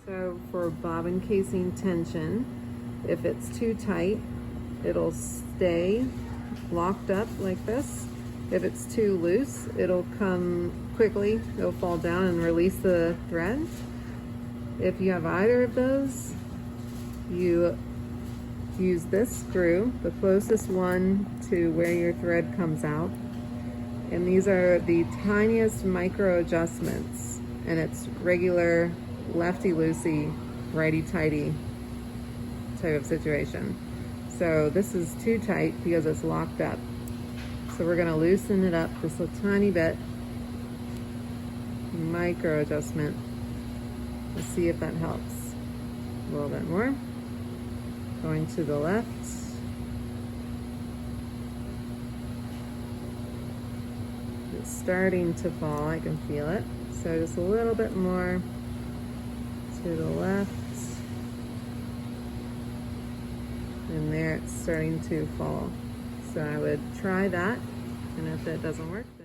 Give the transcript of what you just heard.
So for bobbin casing tension, if it's too tight, it'll stay locked up like this. If it's too loose, it'll come quickly, it'll fall down and release the thread. If you have either of those, you use this screw, the closest one to where your thread comes out. And these are the tiniest micro adjustments, and it's regular lefty-loosey, righty-tighty type of situation. So this is too tight because it's locked up. So we're gonna loosen it up just a tiny bit. Micro adjustment. Let's see if that helps. A little bit more. Going to the left. It's starting to fall, I can feel it. So just a little bit more to the left. And there it's starting to fall. So I would try that, and if it doesn't work, then